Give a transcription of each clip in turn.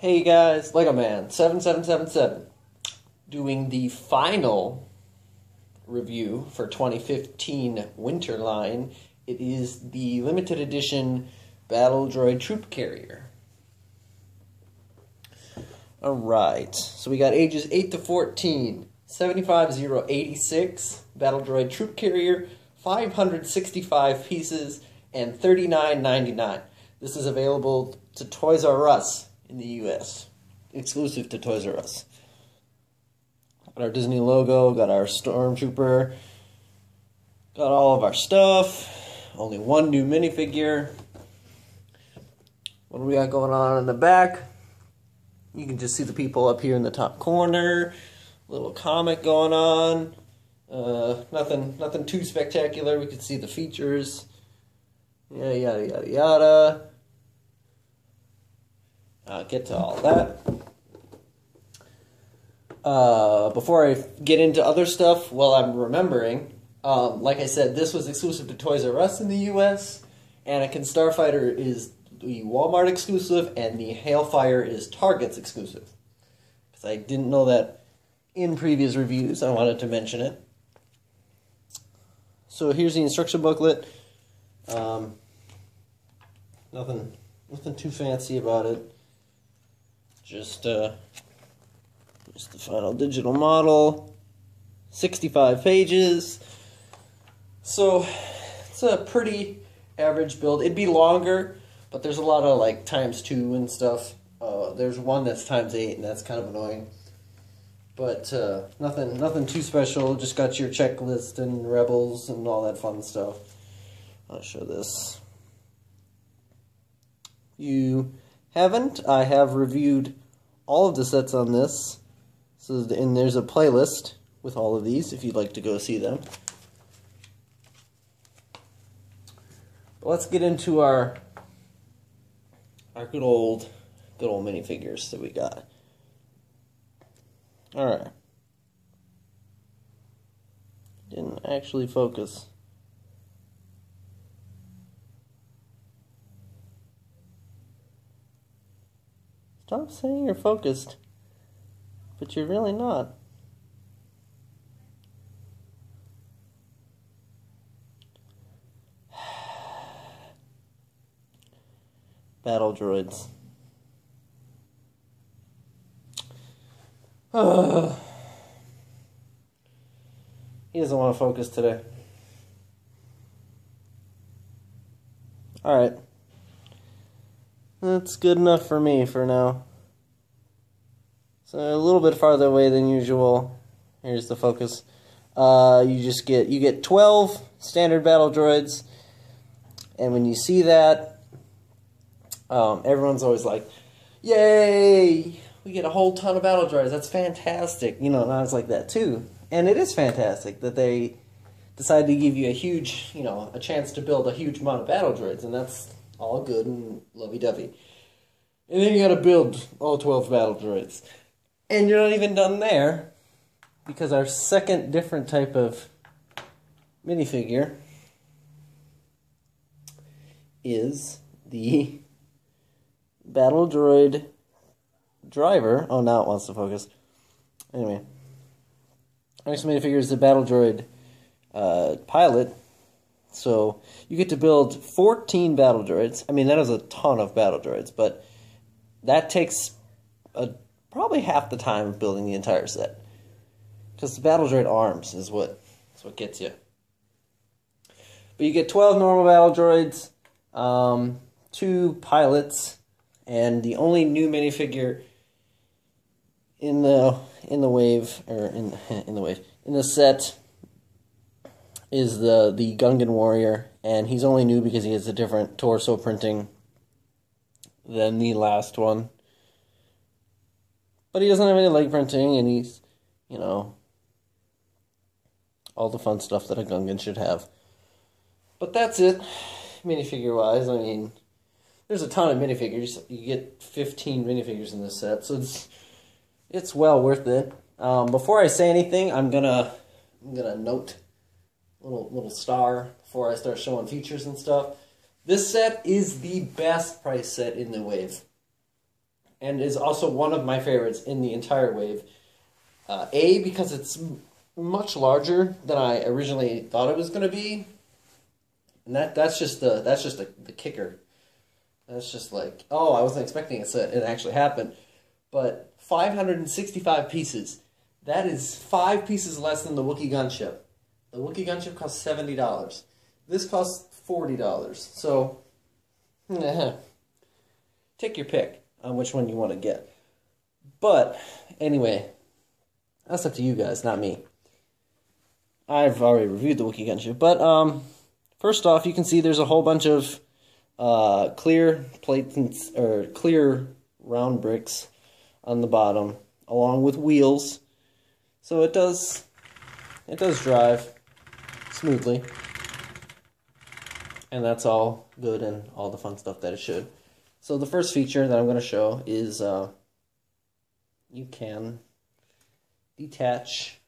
Hey guys, Lego Man 7777 doing the final review for 2015 winter line. It is the limited edition Battle Droid Troop Carrier. Alright, so we got ages 8 to 14, 75086 Battle Droid Troop Carrier, 565 pieces, and $39.99. This is available to Toys R Us in the US, exclusive to Toys R Us. Got our Disney logo, got our Stormtrooper, got all of our stuff, only one new minifigure. What do we got going on in the back? You can just see the people up here in the top corner, little comic going on, nothing too spectacular. We can see the features, yada yada yada yada. I'll get to all that. Before I get into other stuff, well, I'm remembering, like I said, this was exclusive to Toys R Us in the US, Anakin Starfighter is the Walmart exclusive, and the Hailfire is Target's exclusive. Because I didn't know that in previous reviews, I wanted to mention it. So here's the instruction booklet. Nothing too fancy about it. Just the final digital model, 65 pages. So it's a pretty average build. It'd be longer, but there's a lot of like ×2 and stuff. There's one that's ×8, and that's kind of annoying. But nothing too special. Just got your checklist and Rebels and all that fun stuff. I'll show this. You haven't? I have reviewed all of the sets on this. So, and there's a playlist with all of these if you'd like to go see them. But let's get into our good old minifigures that we got. All right. Didn't actually focus. Stop saying you're focused, but you're really not. Battle droids. He doesn't want to focus today. Alright. That's good enough for me for now. So a little bit farther away than usual. Here's the focus. You get 12 standard battle droids, and when you see that, everyone's always like, "Yay! We get a whole ton of battle droids. That's fantastic!" You know, and I was like that too. And it is fantastic that they decided to give you a huge, a chance to build a huge amount of battle droids, and that's all good and lovey-dovey. And then you gotta build all 12 battle droids. And you're not even done there, because our second different type of minifigure is the Battle Droid Driver. Oh, now it wants to focus. Anyway. Our next minifigure is the Battle Droid Pilot. So, you get to build 14 battle droids. I mean, that is a ton of battle droids, but that takes probably half the time of building the entire set. Because the battle droid arms is what gets you. But you get 12 normal battle droids, 2 pilots, and the only new minifigure in the set is the Gungan warrior, and he's only new because he has a different torso printing than the last one. But he doesn't have any leg printing, and he's, all the fun stuff that a Gungan should have. But that's it, minifigure-wise. I mean, there's a ton of minifigures. You get 15 minifigures in this set, so it's well worth it. Before I say anything, I'm gonna note little star before I start showing features and stuff. This set is the best price set in the wave. and is also one of my favorites in the entire wave. A, because it's much larger than I originally thought it was going to be, and that's just the kicker. That's just like, oh, I wasn't expecting it to actually happen. But 565 pieces. That is 5 pieces less than the Wookiee gunship. The Wookiee gunship costs $70. This costs $40. So, take your pick on which one you want to get. But, anyway, that's up to you guys, not me. I've already reviewed the Wookiee gunship. But, first off, you can see there's a whole bunch of clear plates, or clear round bricks on the bottom, along with wheels. So it does drive smoothly. And that's all good and all the fun stuff that it should. So the first feature that I'm going to show is you can detach.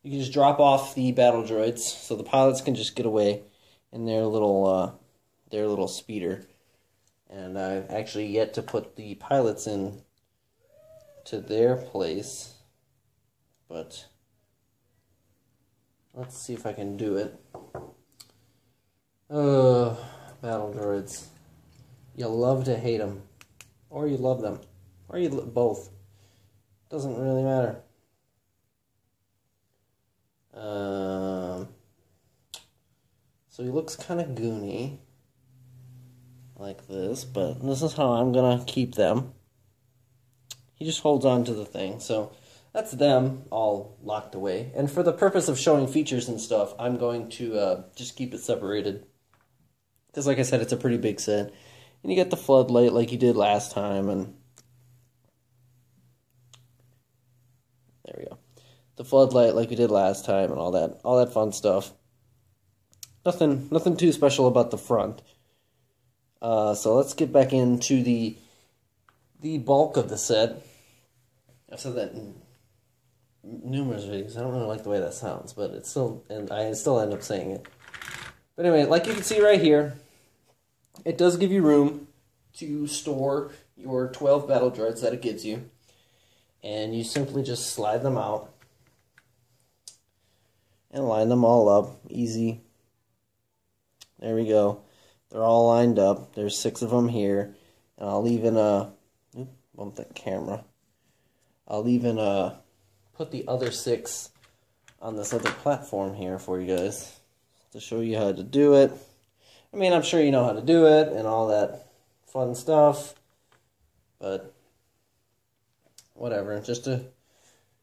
You can just drop off the battle droids, so the pilots can just get away in their little speeder. And I've actually yet to put the pilots in to their place, but let's see if I can do it. Battle droids. You love to hate them, or you love them, or you both. Doesn't really matter. So he looks kind of goony, like this, but this is how I'm gonna keep them. He just holds on to the thing, so that's them all locked away. And for the purpose of showing features and stuff, I'm going to just keep it separated. Because like I said, it's a pretty big set. And you get the floodlight like you did last time, and there we go. The floodlight like we did last time, and all that fun stuff. Nothing too special about the front. So let's get back into the bulk of the set. I've said that in numerous videos. I don't really like the way that sounds, but it's still, and I still end up saying it. But anyway, like you can see right here, it does give you room to store your 12 battle droids that it gives you. And you simply just slide them out and line them all up. Easy. There we go. They're all lined up. There's 6 of them here. And I'll even, bump that camera. I'll even, put the other 6 on this other platform here for you guys to show you how to do it. I mean, I'm sure you know how to do it and all that fun stuff, but whatever, just to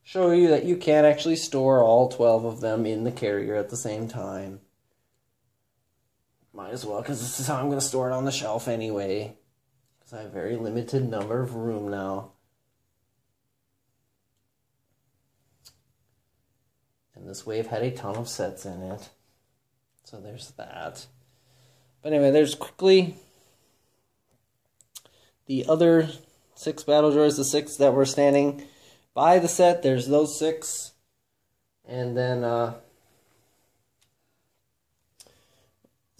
show you that you can actually store all 12 of them in the carrier at the same time. Might as well, because this is how I'm going to store it on the shelf anyway, because I have a very limited number of room now. And this wave had a ton of sets in it. So there's that. But anyway, there's quickly the other 6 battle droids, the 6 that were standing by the set. There's those 6. And then, as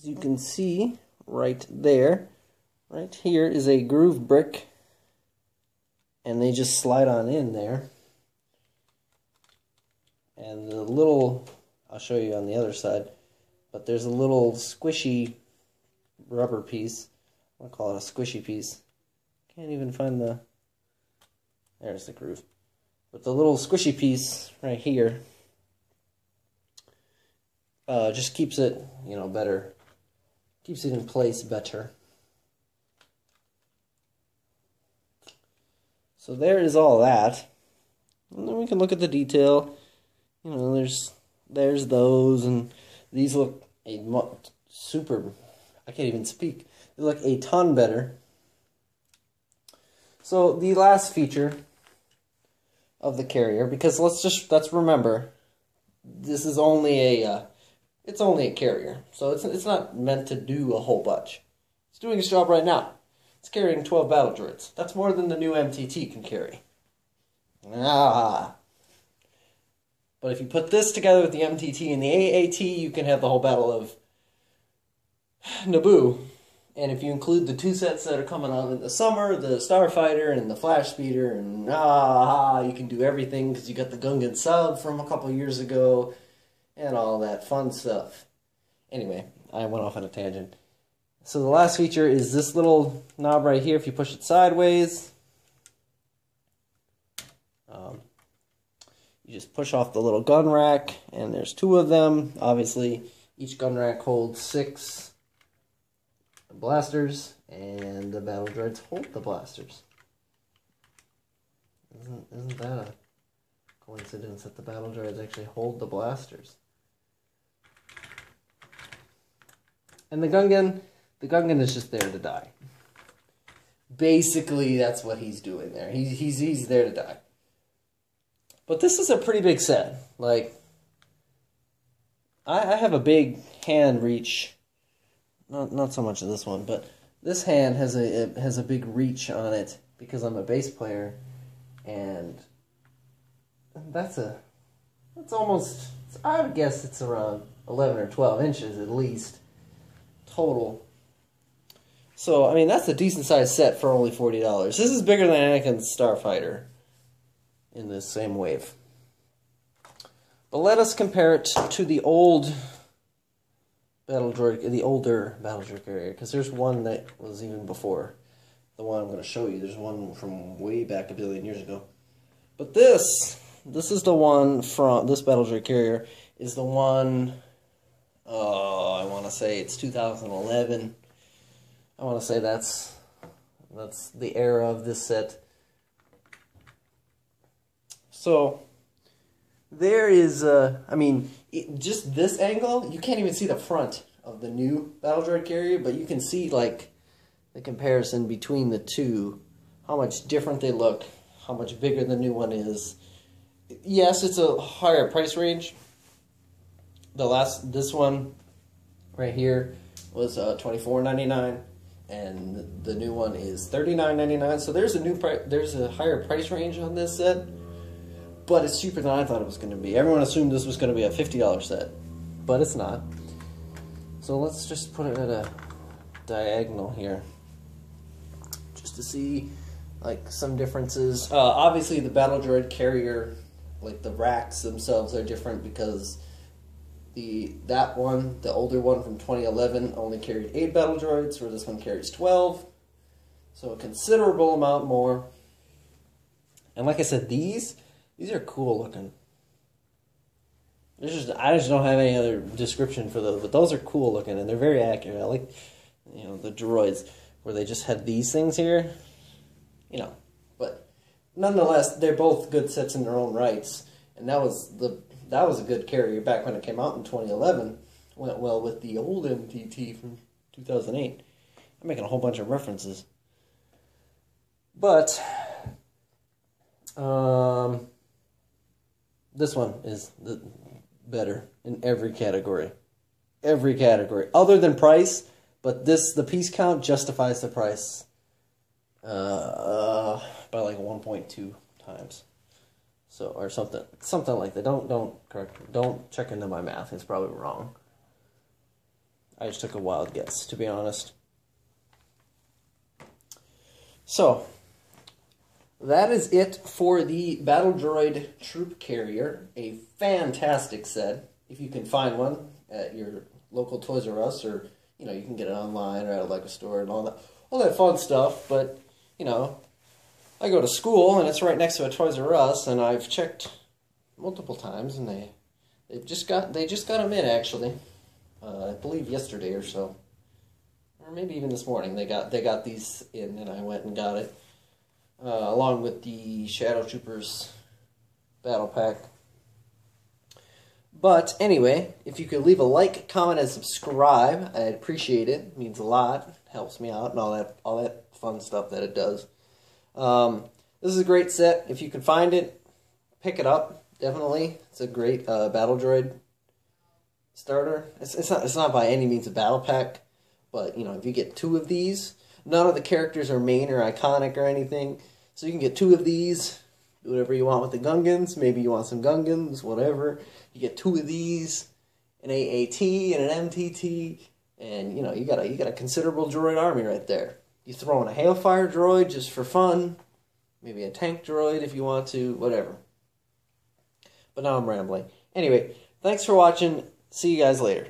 you can see right there, right here is a groove brick. And they just slide on in there. And the little, I'll show you on the other side, but there's a little squishy rubber piece. I'm going to call it a squishy piece. Can't even find the, there's the groove. But the little squishy piece right here just keeps it, better. Keeps it in place better. So there is all that. And then we can look at the detail. There's those, and these look super, I can't even speak. They look a ton better. So the last feature of the carrier, because let's remember, this is only it's only a carrier, so it's not meant to do a whole bunch. It's doing its job right now. It's carrying 12 battle droids. That's more than the new MTT can carry. But if you put this together with the MTT and the AAT, you can have the whole Battle of Naboo And if you include the 2 sets that are coming out in the summer, the Starfighter and the Flash Speeder, and you can do everything because you got the Gungan sub from a couple years ago and all that fun stuff. Anyway, I went off on a tangent. So the last feature is this little knob right here. If you push it sideways, you just push off the little gun rack, and there's 2 of them. Obviously, each gun rack holds 6 blasters, and the battle droids hold the blasters. Isn't that a coincidence that the battle droids actually hold the blasters? And the Gungan is just there to die. Basically, that's what he's doing there. He's there to die. But this is a pretty big set. Like, I have a big hand reach. Not so much of this one, but this hand has a big reach on it because I'm a bass player, and that's almost, I would guess it's around 11 or 12 inches at least total. So I mean, that's a decent sized set for only $40. This is bigger than Anakin's Starfighter in this same wave. But let us compare it to the old battle droid, the older battle droid carrier, because there's one that was even before the one I'm going to show you. There's one from way back a billion years ago. But this is the one from, this battle droid carrier is the one, I want to say it's 2011. I want to say that's the era of this set. So there is, I mean, just this angle, you can't even see the front of the new battle droid carrier, but you can see like the comparison between the two, how much different they look, how much bigger the new one is. Yes, it's a higher price range. This one right here was $24.99, and the new one is $39.99. So there's a higher price range on this set. But it's cheaper than I thought it was going to be. Everyone assumed this was going to be a $50 set, but it's not. So let's just put it at a diagonal here, just to see like some differences. Obviously, the battle droid carrier, like the racks themselves, are different because that one, the older one from 2011, only carried 8 battle droids, where this one carries 12. So a considerable amount more. And like I said, these are cool looking. I just don't have any other description for those, but those are cool looking and they're very accurate. I like, the droids where they just had these things here, But nonetheless, they're both good sets in their own rights, and that was a good carrier back when it came out in 2011. Went well with the old MTT from 2008. I'm making a whole bunch of references, but this one is better in every category. Every category. Other than price, but the piece count justifies the price by like 1.2 times. So, or something like that. Don't check into my math. It's probably wrong. I just took a wild guess, to be honest. So, that is it for the Battle Droid Troop Carrier. A fantastic set. If you can find one at your local Toys R Us, or you can get it online or at a Lego store and all that fun stuff. But I go to school and it's right next to a Toys R Us, and I've checked multiple times, and they just got them in actually. I believe yesterday or so, or maybe even this morning. They got these in, and I went and got it. Along with the Shadow Troopers Battle Pack. But anyway, if you could leave a like, comment, and subscribe, I'd appreciate it. It means a lot. Helps me out and all that fun stuff that it does. This is a great set. If you can find it, pick it up. Definitely, it's a great battle droid starter. It's not by any means a battle pack, but if you get 2 of these. None of the characters are main or iconic or anything. So you can get 2 of these, do whatever you want with the Gungans. Maybe you want some Gungans, whatever. You get 2 of these, an AAT and an MTT. And, you know, you got a considerable droid army right there. You throw in a Hailfire droid just for fun. Maybe a tank droid if you want to, whatever. But now I'm rambling. Anyway, thanks for watching. See you guys later.